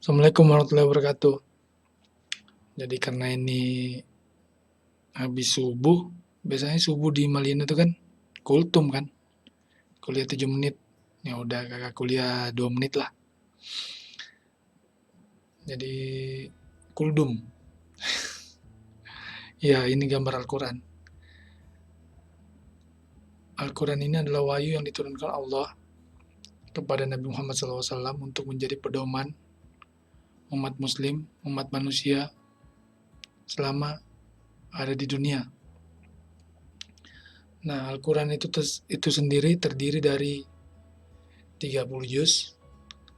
Assalamualaikum warahmatullahi wabarakatuh. Jadi karena ini habis subuh, biasanya subuh di Malino itu kan kultum kan, kuliah 7 menit. Ya udah kakak kuliah 2 menit lah. Jadi kuldum. Ya ini gambar Al-Quran. Al-Quran ini adalah wahyu yang diturunkan Allah kepada Nabi Muhammad SAW untuk menjadi pedoman umat muslim, umat manusia selama ada di dunia. Nah, Al-Quran itu sendiri terdiri dari 30 juz,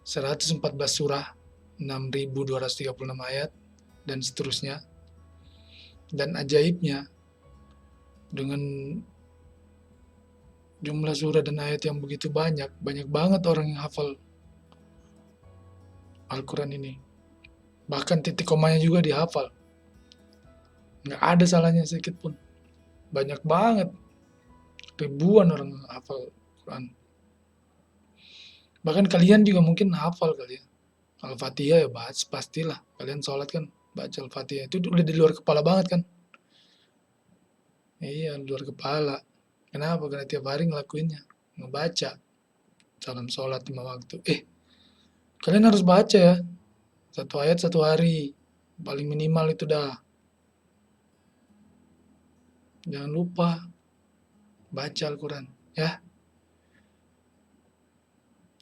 114 surah, 6.236 ayat, dan seterusnya. Dan ajaibnya, dengan jumlah surah dan ayat yang begitu banyak, banyak banget orang yang hafal Al-Quran ini. Bahkan titik komanya juga dihafal. Nggak ada salahnya sedikit pun. Banyak banget. Ribuan orang hafal Quran. Bahkan kalian juga mungkin hafal kali ya. Al-Fatihah ya bahas pastilah. Kalian sholat kan baca Al-Fatihah. Itu udah di luar kepala banget kan. Iya, luar kepala. Kenapa? Karena tiap hari ngelakuinnya. Ngebaca. Salam sholat 5 waktu. Kalian harus baca ya. Satu ayat satu hari. Paling minimal itu dah. Jangan lupa baca Al-Quran. Ya.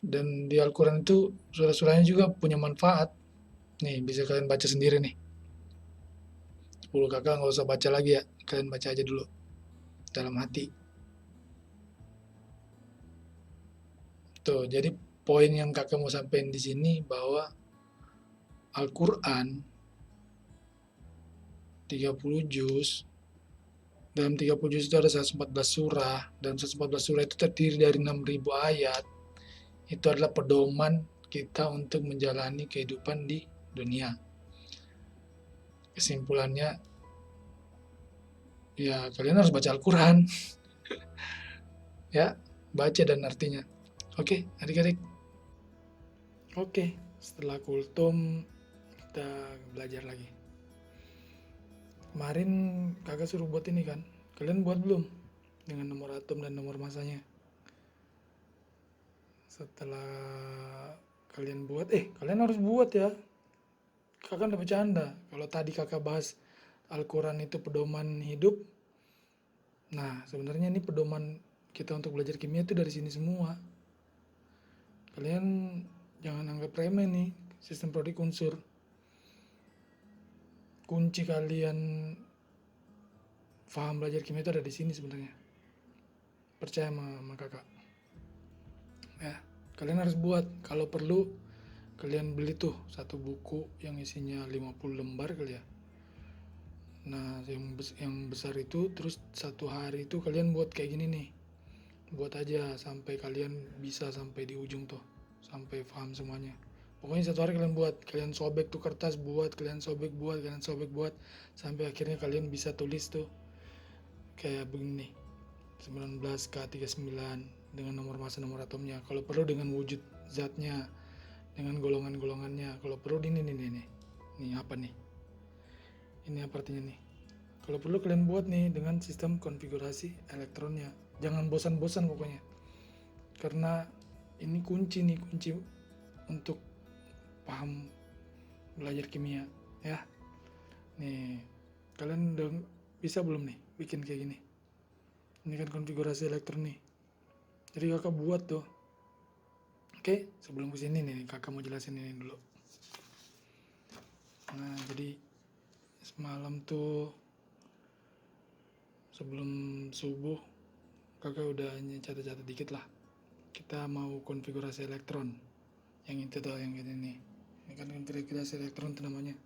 Dan di Al-Quran itu surah-surahnya juga punya manfaat. Nih, bisa kalian baca sendiri nih. 10 kakak nggak usah baca lagi ya. Kalian baca aja dulu. Dalam hati. Tuh, jadi poin yang kakak mau sampaikan di sini bahwa Al-Quran 30 juz. Dalam 30 juz itu ada 114 surah. Dan 114 surah itu terdiri dari 6.000 ayat. Itu adalah pedoman kita untuk menjalani kehidupan di dunia. Kesimpulannya, ya kalian harus baca Al-Quran. Ya, baca dan artinya. Oke, adik-adik. Oke, setelah kultum kita belajar lagi. Kemarin kakak suruh buat ini kan. Kalian buat belum? Dengan nomor atom dan nomor masanya. Setelah kalian buat, kalian harus buat ya. Kakak udah bercanda. Kalau tadi kakak bahas Al-Quran itu pedoman hidup. Nah, sebenarnya ini pedoman kita untuk belajar kimia itu dari sini semua. Kalian jangan anggap remeh nih sistem prodik unsur. Kunci kalian paham belajar kimia itu ada di sini sebenarnya. Percaya sama kakak. Ya, kalian harus buat. Kalau perlu kalian beli tuh satu buku yang isinya 50 lembar kali ya. Nah, yang besar itu terus satu hari itu kalian buat kayak gini nih. Buat aja sampai kalian bisa sampai di ujung tuh. Sampai paham semuanya. Pokoknya satu hari kalian buat, kalian sobek tuh kertas buat, kalian sobek buat sampai akhirnya kalian bisa tulis tuh kayak begini. 19K39 dengan nomor massa nomor atomnya. Kalau perlu dengan wujud zatnya, dengan golongan-golongannya. Kalau perlu ini nih. Ini apa nih? Ini apa artinya nih? Kalau perlu kalian buat nih dengan sistem konfigurasi elektronnya. Jangan bosan-bosan pokoknya. Karena ini kunci untuk paham belajar kimia ya. Nih, kalian udah bisa belum nih bikin kayak gini? Ini kan konfigurasi elektron nih. Jadi kakak buat tuh. Oke, sebelum kesini nih kakak mau jelasin ini dulu. Nah, jadi semalam tuh sebelum subuh kakak udah catat-catat dikit lah. Kita mau konfigurasi elektron. Yang itu tuh, yang ini nih. Ini kan konfigurasi elektron tuh namanya.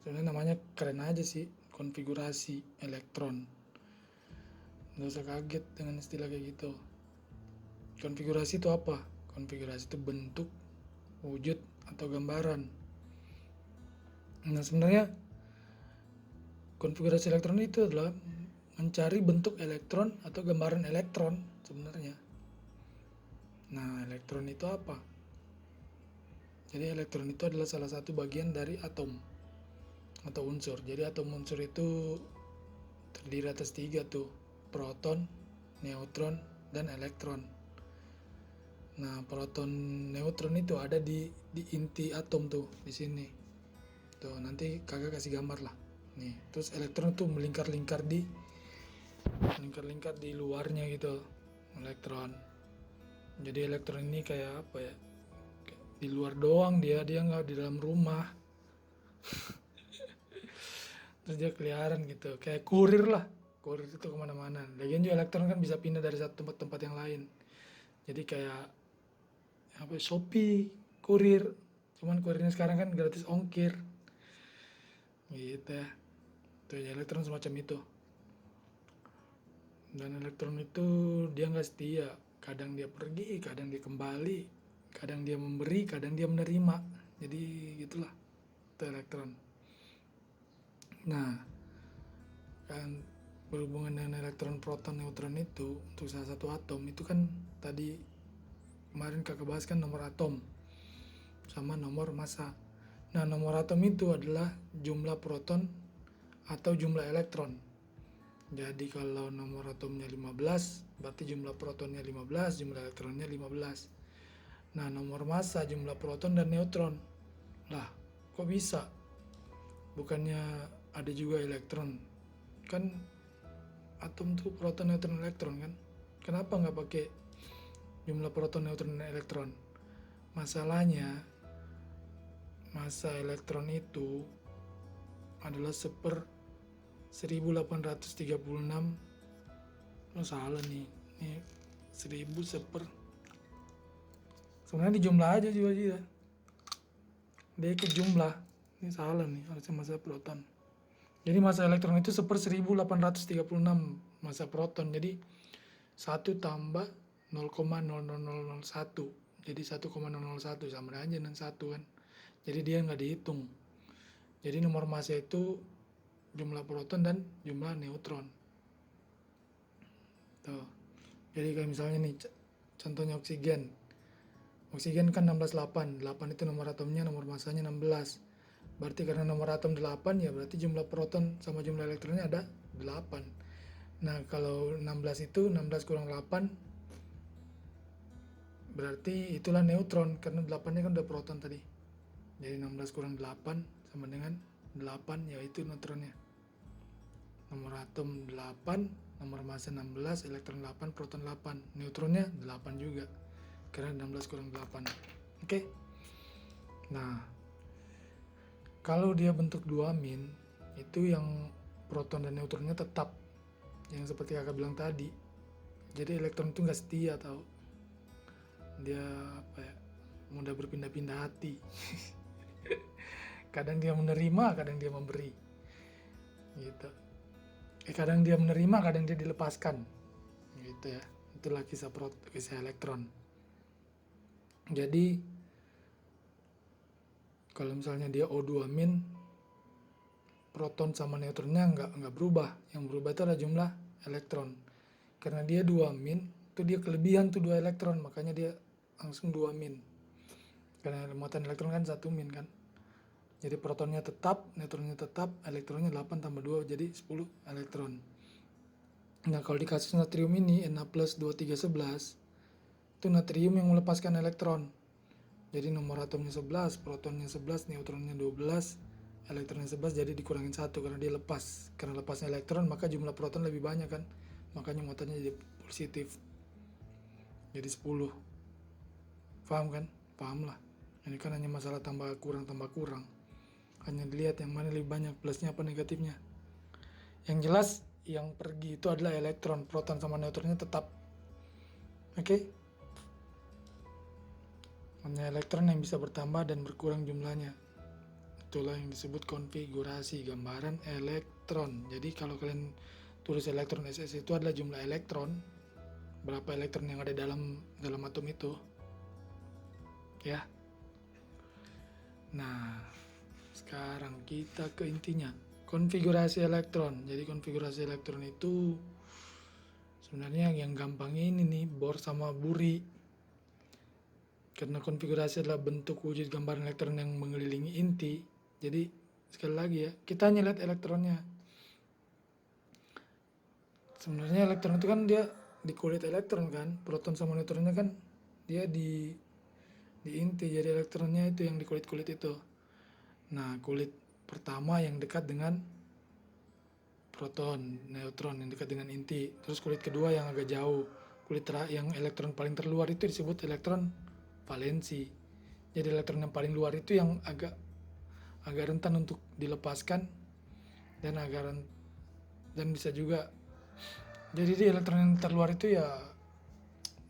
Sebenarnya namanya keren aja sih, konfigurasi elektron. Nggak usah kaget dengan istilah kayak gitu. Konfigurasi itu apa? Konfigurasi itu bentuk, wujud, atau gambaran. Nah, sebenarnya konfigurasi elektron itu adalah mencari bentuk elektron atau gambaran elektron sebenarnya. Nah, elektron itu apa? Jadi elektron itu adalah salah satu bagian dari atom atau unsur. Jadi atom unsur itu terdiri atas 3 tuh, proton, neutron, dan elektron. Nah, proton, neutron itu ada di inti atom tuh, di sini. Tuh, nanti kakak kasih gambar lah. Nih, terus elektron tuh melingkar-lingkar di luarnya gitu, elektron. Jadi elektron ini kayak apa ya? Kayak di luar doang dia nggak di dalam rumah. Terus dia keliaran gitu, kayak kurir lah. Kurir itu kemana-mana. Lagian juga elektron kan bisa pindah dari satu tempat yang lain. Jadi kayak apa? Shopee, kurir. Cuman kurirnya sekarang kan gratis ongkir. Gitu ya. Tuh elektron semacam itu. Dan elektron itu dia nggak setia. Kadang dia pergi, kadang dia kembali, kadang dia memberi, kadang dia menerima. Jadi gitulah itu elektron. Nah, kan berhubungan dengan elektron, proton, neutron itu untuk salah satu atom itu kan tadi kemarin kakak bahas kan nomor atom sama nomor massa. Nah, nomor atom itu adalah jumlah proton atau jumlah elektron. Jadi kalau nomor atomnya 15, berarti jumlah protonnya 15, jumlah elektronnya 15. Nah, nomor massa jumlah proton dan neutron. Lah, kok bisa? Bukannya ada juga elektron? Kan atom tuh proton, neutron, elektron kan? Kenapa nggak pakai jumlah proton, neutron, dan elektron? Masalahnya, massa elektron itu adalah 1836. Oh, salah nih. Ini 1000 seper. Sebenarnya di jumlah aja juga dia. Dia ikut jumlah. Ini salah nih, harusnya massa proton. Jadi massa elektron itu 1836 massa proton. Jadi 1 tambah 0,00001. Jadi 1,001 sama aja dengan 1 kan. Jadi dia nggak dihitung. Jadi nomor massa itu jumlah proton dan jumlah neutron. Tuh. Jadi kayak misalnya nih contohnya oksigen. Oksigen kan 16,8. 8 itu nomor atomnya, nomor massanya 16. Berarti karena nomor atom 8 ya berarti jumlah proton sama jumlah elektronnya ada 8. Nah, kalau 16 itu 16 kurang 8 berarti itulah neutron karena 8-nya kan udah proton tadi. Jadi 16 kurang 8 sama dengan 8, yaitu neutronnya. Nomor atom 8, nomor massa 16, elektron 8, proton 8. Neutronnya 8 juga karena 16 kurang 8. Oke. Nah, kalau dia bentuk 2 min, itu yang proton dan neutronnya tetap, yang seperti kakak bilang tadi. Jadi elektron itu nggak setia, tahu? Dia apa ya, mudah berpindah-pindah hati. Kadang dia menerima, kadang dia memberi, gitu. Kadang dia menerima, kadang dia dilepaskan, gitu ya. Itulah kisah elektron. Jadi kalau misalnya dia O2 min, proton sama neutronnya nggak berubah. Yang berubah itu adalah jumlah elektron. Karena dia 2 min, itu dia kelebihan tuh 2 elektron, makanya dia langsung 2 min. Karena muatan elektron kan 1 min kan. Jadi protonnya tetap, neutronnya tetap, elektronnya 8 tambah 2 jadi 10 elektron. Nah, kalau di kasus natrium ini Na+2311, itu natrium yang melepaskan elektron. Jadi nomor atomnya 11, protonnya 11, neutronnya 12, elektronnya 11, jadi dikurangin 1 karena dia lepas. Karena lepasnya elektron maka jumlah proton lebih banyak kan. Makanya muatannya jadi positif. Jadi 10. Paham kan? Paham lah. Ini kan hanya masalah tambah kurang. Hanya dilihat yang mana lebih banyak, plusnya apa negatifnya. Yang jelas yang pergi itu adalah elektron, proton sama neutronnya tetap. Oke? Hanya elektron yang bisa bertambah dan berkurang jumlahnya. Itulah yang disebut konfigurasi gambaran elektron. Jadi kalau kalian tulis elektron SS itu adalah jumlah elektron, berapa elektron yang ada dalam atom itu. Ya. Nah, sekarang kita ke intinya, konfigurasi elektron. Jadi konfigurasi elektron itu sebenarnya yang gampang ini nih, Bohr sama Bury. Karena konfigurasi adalah bentuk wujud gambaran elektron yang mengelilingi inti. Jadi sekali lagi ya, kita hanya lihat elektronnya. Sebenarnya elektron itu kan dia di kulit elektron kan, proton sama neutronnya kan dia di inti. Jadi elektronnya itu yang di kulit-kulit itu. Nah, kulit pertama yang dekat dengan proton, neutron yang dekat dengan inti. Terus kulit kedua yang agak jauh. Kulit yang elektron paling terluar itu disebut elektron valensi. Jadi elektron yang paling luar itu yang agak rentan untuk dilepaskan dan bisa juga. Jadi di elektron yang terluar itu ya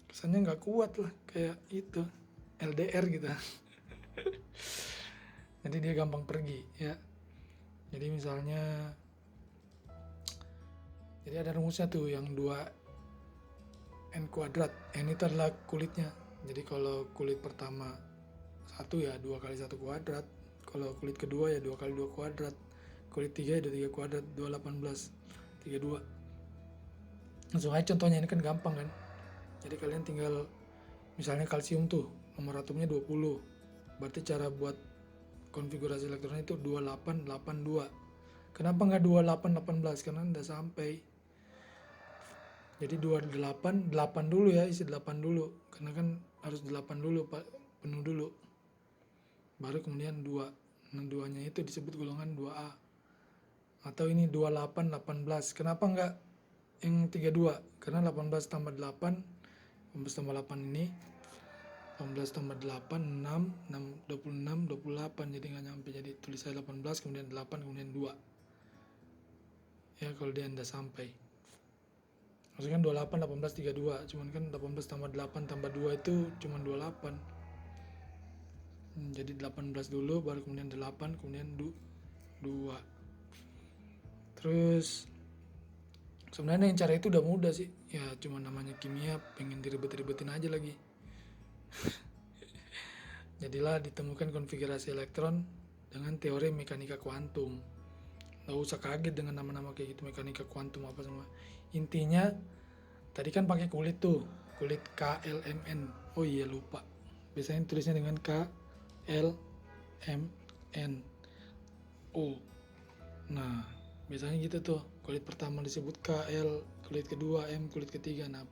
kesannya nggak kuat lah, kayak itu LDR gitu. Jadi dia gampang pergi ya. Jadi misalnya, jadi ada rumusnya tuh yang 2n kuadrat. N itu adalah kulitnya. Jadi kalau kulit pertama 1 ya 2 kali 1 kuadrat. Kalau kulit kedua ya 2 kali 2 kuadrat. Kulit 3 ya 3 kuadrat, 2 18, 32. Langsung aja contohnya, ini kan gampang kan. Jadi kalian tinggal, misalnya kalsium tuh nomor atomnya 20. Berarti cara buat konfigurasi elektronnya itu 2882. Kenapa nggak 2818? Karena udah sampai. Jadi 28 dulu ya, isi 8 dulu. Karena kan harus 8 dulu, penuh dulu. Baru kemudian 2. Nah, 2-nya itu disebut golongan 2A. Atau ini 2818. Kenapa nggak yang 32? Karena 18 tambah 8, 18 tambah 8 ini 18 tambah 8, 6, 26, 28. Jadi nggak nyampe. Jadi tulis saya 18, kemudian 8, kemudian 2. Ya kalau dia nggak sampai. Maksudnya kan 28, 18, 32. Cuman kan 18 tambah 8 tambah 2 itu cuma 28. Jadi 18 dulu, baru kemudian 8, kemudian 2. Terus sebenarnya yang cara itu udah mudah sih. Ya cuma namanya kimia, pengen diribet-ribetin aja lagi. Jadilah ditemukan konfigurasi elektron dengan teori mekanika kuantum. Nggak usah kaget dengan nama-nama kayak gitu, mekanika kuantum apa semua. Intinya tadi kan pakai kulit tuh, kulit KLMN. Oh iya lupa, biasanya tulisnya dengan KLMNO. Nah biasanya gitu tuh, kulit pertama disebut KL, kulit kedua M, kulit ketiga. Nah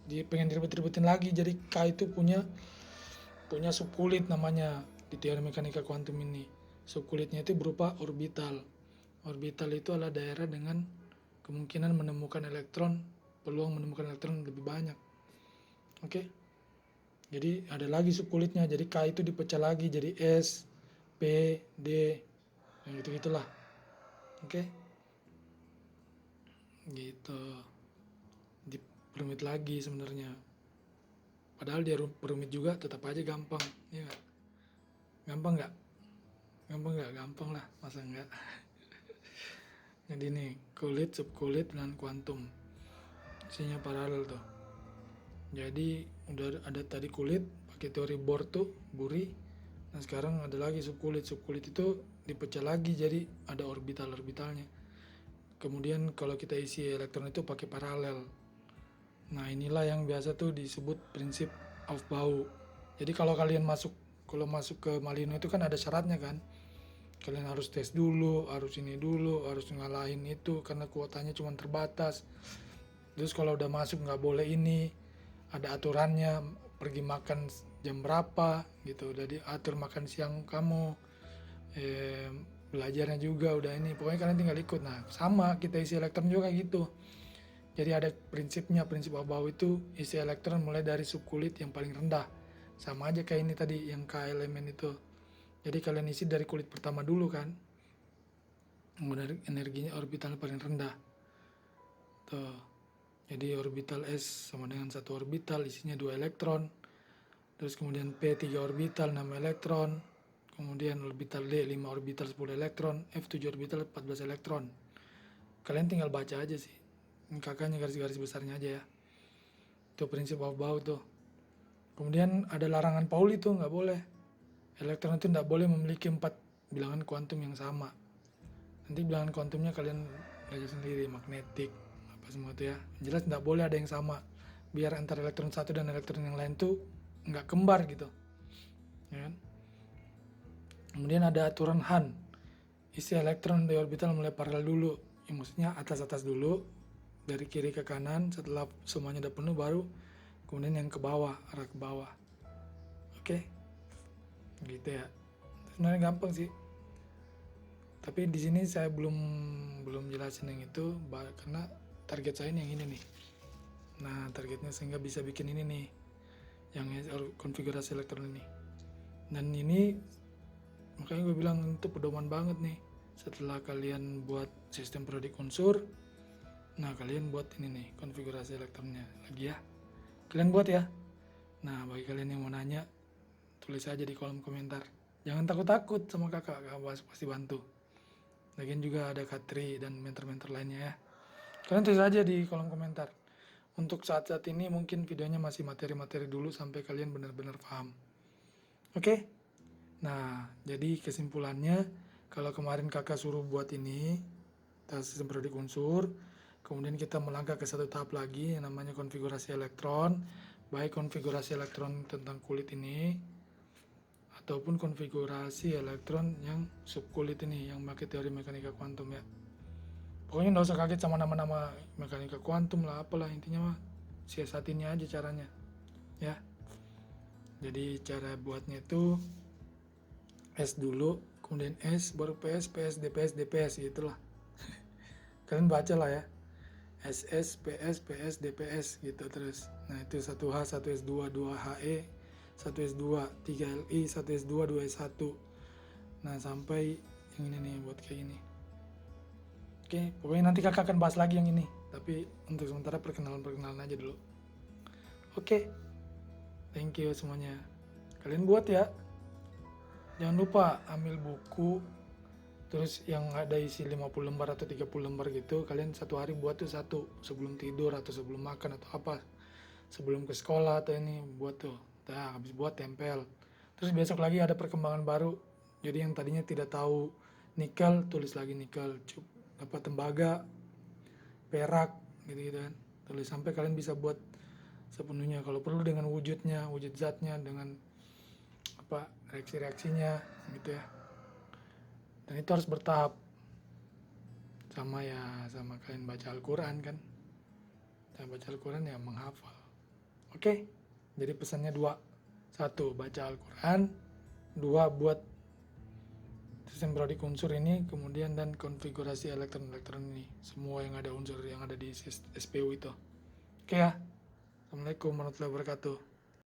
dia pengen ribet-ribetin lagi, jadi K itu punya subkulit namanya di teori mekanika kuantum ini. Subkulitnya itu berupa orbital. Orbital itu adalah daerah dengan kemungkinan menemukan elektron, peluang menemukan elektron lebih banyak. Oke. Jadi ada lagi subkulitnya. Jadi K itu dipecah lagi jadi S, P, D, yang gitu-gitulah. Oke. Gitu. Diperumit lagi sebenarnya. Padahal dia perumit juga, tetap aja gampang. Ya gak? Gampang nggak? Gampang lah, masa enggak? Jadi nih, kulit, subkulit, dan kuantum. Isinya paralel tuh. Jadi udah ada tadi kulit, pakai teori Bohr tuh, Buri. Nah sekarang ada lagi subkulit. Subkulit itu dipecah lagi, jadi ada orbital-orbitalnya. Kemudian kalau kita isi elektron itu pakai paralel. Nah inilah yang biasa tuh disebut prinsip Aufbau. Jadi kalau kalian masuk ke Malino itu kan ada syaratnya kan. Kalian harus tes dulu, harus ini dulu, harus ngalahin itu karena kuotanya cuma terbatas. Terus kalau udah masuk nggak boleh ini, ada aturannya, pergi makan jam berapa gitu. Jadi atur makan siang kamu, belajarnya juga udah ini. Pokoknya kalian tinggal ikut. Nah sama kita isi elektron juga gitu. Jadi ada prinsipnya, prinsip Aufbau itu isi elektron mulai dari subkulit yang paling rendah. Sama aja kayak ini tadi yang K elemen itu. Jadi kalian isi dari kulit pertama dulu kan. Kemudian energinya orbital paling rendah. Tuh. Jadi orbital S sama dengan 1 orbital, isinya 2 elektron. Terus kemudian P 3 orbital, 6 elektron. Kemudian orbital D 5 orbital, 10 elektron. F 7 orbital, 14 elektron. Kalian tinggal baca aja sih. Kakaknya garis-garis besarnya aja ya. Itu prinsip Aufbau tuh. Kemudian ada larangan Pauli tuh, nggak boleh. Elektron itu tidak boleh memiliki 4 bilangan kuantum yang sama. Nanti bilangan kuantumnya kalian belajar sendiri, magnetik, apa semua itu ya. Jelas tidak boleh ada yang sama. Biar antara elektron satu dan elektron yang lain tuh nggak kembar gitu. ya kan? Kemudian ada aturan Han, isi elektron di orbital mulai paralel dulu, yang maksudnya atas dulu, dari kiri ke kanan. Setelah semuanya udah penuh baru kemudian yang ke bawah, arah ke bawah. Oke, gitu ya. Sebenarnya gampang sih, tapi di sini saya belum jelasin yang itu karena target saya yang ini nih. Nah, targetnya sehingga bisa bikin ini nih, yang konfigurasi elektron ini. Dan ini makanya gue bilang itu pedoman banget nih. Setelah kalian buat sistem periodik unsur, nah kalian buat ini nih konfigurasi elektronnya lagi ya. Kalian buat ya. Nah, bagi kalian yang mau nanya, tulis aja di kolom komentar. Jangan takut-takut sama kakak pasti bantu. Lagian juga ada Katri dan mentor-mentor lainnya ya. Kalian tulis aja di kolom komentar. Untuk saat-saat ini mungkin videonya masih materi-materi dulu sampai kalian benar-benar paham. Oke? Nah, jadi kesimpulannya, kalau kemarin kakak suruh buat ini, sistem periodik unsur, kemudian kita melangkah ke satu tahap lagi yang namanya konfigurasi elektron, baik konfigurasi elektron tentang kulit ini, ataupun konfigurasi elektron yang subkulit ini, yang pakai teori mekanika kuantum ya. Pokoknya nggak usah kaget sama nama-nama mekanika kuantum lah, apalah, intinya mah siasatinnya aja caranya ya. Jadi cara buatnya itu S dulu, kemudian S, baru PS, PS, DPS, DPS gitulah. Kalian baca lah ya, SS, PS, PS, DPS gitu terus. Nah itu 1H, 1S2, 2HE, 1S2, 3LI, 1S2, 2S1. Nah sampai yang ini nih buat kayak gini. Oke, pokoknya nanti kakak akan bahas lagi yang ini. Tapi untuk sementara perkenalan aja dulu. Oke, thank you semuanya. Kalian buat ya. Jangan lupa ambil buku, terus yang ada isi 50 lembar atau 30 lembar gitu. Kalian satu hari buat tuh satu, sebelum tidur atau sebelum makan atau apa. Sebelum ke sekolah atau ini buat tuh. Nah, habis buat tempel. Terus besok lagi ada perkembangan baru. Jadi yang tadinya tidak tahu nikel, tulis lagi nikel. Tembaga, perak gitu kan, tulis sampai kalian bisa buat sepenuhnya, kalau perlu dengan wujudnya, wujud zatnya, dengan apa reaksi-reaksinya gitu ya. Dan itu harus bertahap, sama kalian baca Al-Quran kan. Saya baca Al-Quran ya menghafal. Oke, jadi pesannya 2. 1, baca Al-Quran. 2, buat sistem periodik unsur ini, kemudian dan konfigurasi elektron-elektron ini, semua yang ada unsur yang ada di SPU itu. Oke ya. Assalamualaikum warahmatullahi wabarakatuh.